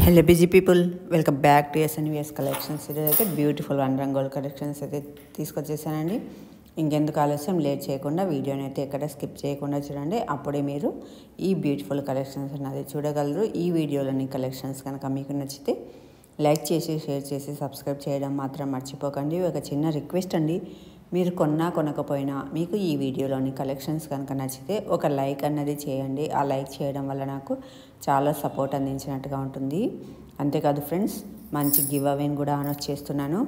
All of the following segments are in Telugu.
Hello busy people, welcome back to SNVS collections. ఈరోజు అయితే బ్యూటిఫుల్ వన్ రంగోల్ కలెక్షన్స్ అయితే తీసుకొచ్చేసానండి. ఇంకెందుకు ఆలస్యం, లేట్ చేయకుండా వీడియోని అయితే ఎక్కడ స్కిప్ చేయకుండా చూడండి. అప్పుడే మీరు ఈ బ్యూటిఫుల్ కలెక్షన్స్ అన్నది చూడగలరు. ఈ వీడియోలోని కలెక్షన్స్ కనుక మీకు నచ్చితే లైక్ చేసి, షేర్ చేసి, సబ్స్క్రైబ్ చేయడం మాత్రం మర్చిపోకండి. ఒక చిన్న రిక్వెస్ట్ అండి, మీరు కొనకపోయినా మీకు ఈ వీడియోలోని కలెక్షన్స్ కనుక నచ్చితే ఒక లైక్ అన్నది చేయండి. ఆ లైక్ చేయడం వల్ల నాకు చాలా సపోర్ట్ అందించినట్టుగా ఉంటుంది. అంతేకాదు ఫ్రెండ్స్, మంచి గివ్ అవేని కూడా అనౌన్స్ చేస్తున్నాను.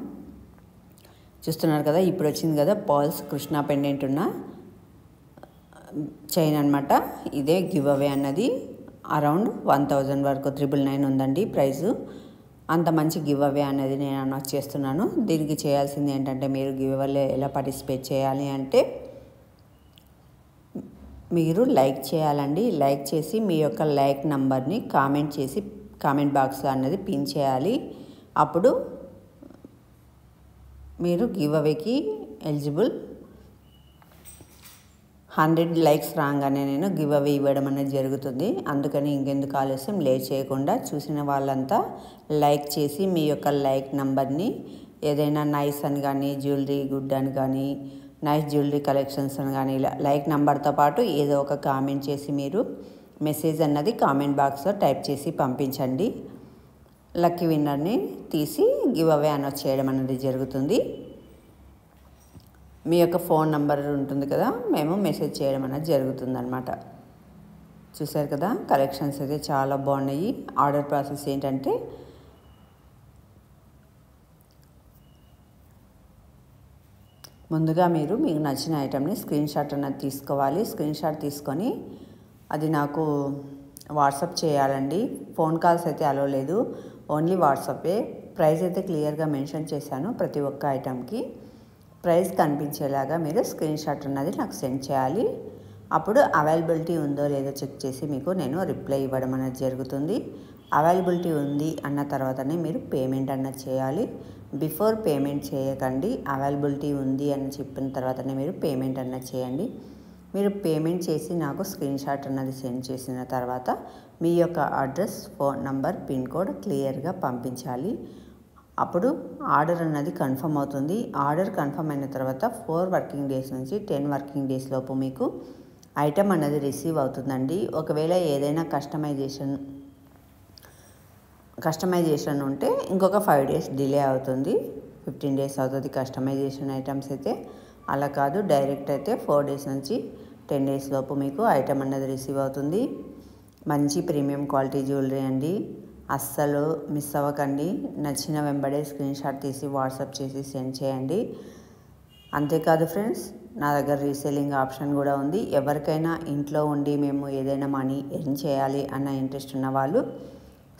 చూస్తున్నారు కదా, ఇప్పుడు వచ్చింది కదా పాల్స్ కృష్ణ పెండెంట్ ఉన్న చైన్ అనమాట. ఇదే గివ్ అవే అన్నది అరౌండ్ 1000 వరకు 999 ఉందండి ప్రైజు. అంత మంచి గివ్ అవే అనేది నేను అనౌన్స్ చేస్తున్నాను. దీనికి చేయాల్సింది ఏంటంటే, మీరు గివ్ అవేలో ఎలా పార్టిసిపేట్ చేయాలి అంటే, మీరు లైక్ చేయాలండి. లైక్ చేసి మీ యొక్క లైక్ నంబర్ని కామెంట్ చేసి కామెంట్ బాక్స్లో అన్నది పిన్ చేయాలి. అప్పుడు మీరు గివ్ అవేకి ఎలిజిబుల్. 100 లైక్స్ రాగానే నేను గివ్ అవే ఇవ్వడం అనేది జరుగుతుంది. అందుకని ఇంకెందుకు ఆలస్యం, లేట్ చేయకుండా చూసిన వాళ్ళంతా లైక్ చేసి మీ యొక్క లైక్ నంబర్ని ఏదైనా నైస్ అని కానీ, జ్యువెలరీ గుడ్ అని కానీ, నైస్ జ్యువెలరీ కలెక్షన్స్ అని కానీ, ఇలా లైక్ నెంబర్తో పాటు ఏదో ఒక కామెంట్ చేసి మీరు మెసేజ్ అన్నది కామెంట్ బాక్స్లో టైప్ చేసి పంపించండి. లక్కీ విన్నర్ని తీసి గివ్ అవే అనౌన్స్ చేయడం అనేది జరుగుతుంది. మీ యొక్క ఫోన్ నంబర్ ఉంటుంది కదా, మేము మెసేజ్ చేయడం అనేది జరుగుతుందన్నమాట. చూసారు కదా, కలెక్షన్స్ అయితే చాలా బాగున్నాయి. ఆర్డర్ ప్రాసెస్ ఏంటంటే, ముందుగా మీరు మీకు నచ్చిన ఐటెంని స్క్రీన్ షాట్ అన్నది తీసుకోవాలి. స్క్రీన్ షాట్ తీసుకొని అది నాకు వాట్సాప్ చేయాలండి. ఫోన్ కాల్స్ అయితే అలో లేదు, ఓన్లీ వాట్సాపే. ప్రైస్ అయితే క్లియర్గా మెన్షన్ చేశాను. ప్రతి ఒక్క ఐటెంకి ప్రైస్ కనిపించేలాగా మీరు స్క్రీన్ షాట్ అన్నది నాకు సెండ్ చేయాలి. అప్పుడు అవైలబిలిటీ ఉందో లేదో చెక్ చేసి మీకు నేను రిప్లై ఇవ్వడం అనేది జరుగుతుంది. అవైలబిలిటీ ఉంది అన్న తర్వాతనే మీరు పేమెంట్ అన్నది చేయాలి. బిఫోర్ పేమెంట్ చేయకండి. అవైలబిలిటీ ఉంది అని చెప్పిన తర్వాతనే మీరు పేమెంట్ అన్నది చేయండి. మీరు పేమెంట్ చేసి నాకు స్క్రీన్ షాట్ అన్నది సెండ్ చేసిన తర్వాత మీ యొక్క address, phone number, pin code క్లియర్గా పంపించాలి. అప్పుడు ఆర్డర్ అన్నది కన్ఫర్మ్ అవుతుంది. ఆర్డర్ కన్ఫర్మ్ అయిన తర్వాత 4 వర్కింగ్ డేస్ నుంచి 10 వర్కింగ్ డేస్ లోపు మీకు ఐటెం అన్నది రిసీవ్ అవుతుందండి. ఒకవేళ ఏదైనా కస్టమైజేషన్ ఉంటే ఇంకొక 5 డేస్ డిలే అవుతుంది. 15 డేస్ అవుతుంది కస్టమైజేషన్ ఐటమ్స్ అయితే. అలా కాదు, డైరెక్ట్ అయితే 4 డేస్ నుంచి 10 డేస్ లోపు మీకు ఐటెం అన్నది రిసీవ్ అవుతుంది. మంచి ప్రీమియం క్వాలిటీ జ్యువెలరీ అండి. అస్సలు మిస్ అవ్వకండి. నచ్చిన వెంబడే స్క్రీన్ షాట్ తీసి వాట్సాప్ చేసి సెండ్ చేయండి. అంతేకాదు ఫ్రెండ్స్, నా దగ్గర రీసేలింగ్ ఆప్షన్ కూడా ఉంది. ఎవరికైనా ఇంట్లో ఉండి మేము ఏదైనా మనీ ఎర్న్ చేయాలి అన్న ఇంట్రెస్ట్ ఉన్న వాళ్ళు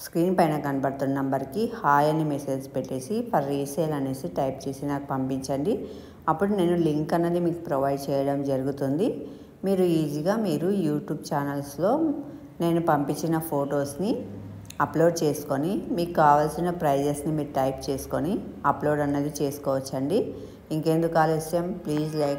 స్క్రీన్ పైన కనబడుతున్న నెంబర్కి హాయ్ అని మెసేజ్ పెట్టేసి ఫర్ రీసేల్ అనేసి టైప్ చేసి నాకు పంపించండి. అప్పుడు నేను లింక్ అన్నది మీకు ప్రొవైడ్ చేయడం జరుగుతుంది. మీరు ఈజీగా మీరు యూట్యూబ్ ఛానల్స్లో నేను పంపించిన ఫొటోస్ని అప్లోడ్ చేసుకొని మీకు కావాల్సిన ప్రైజెస్ని మీరు టైప్ చేసుకొని అప్లోడ్ అన్నది చేసుకోవచ్చండి. ఇంకెందుకు ఆలస్యం, ప్లీజ్ లైక్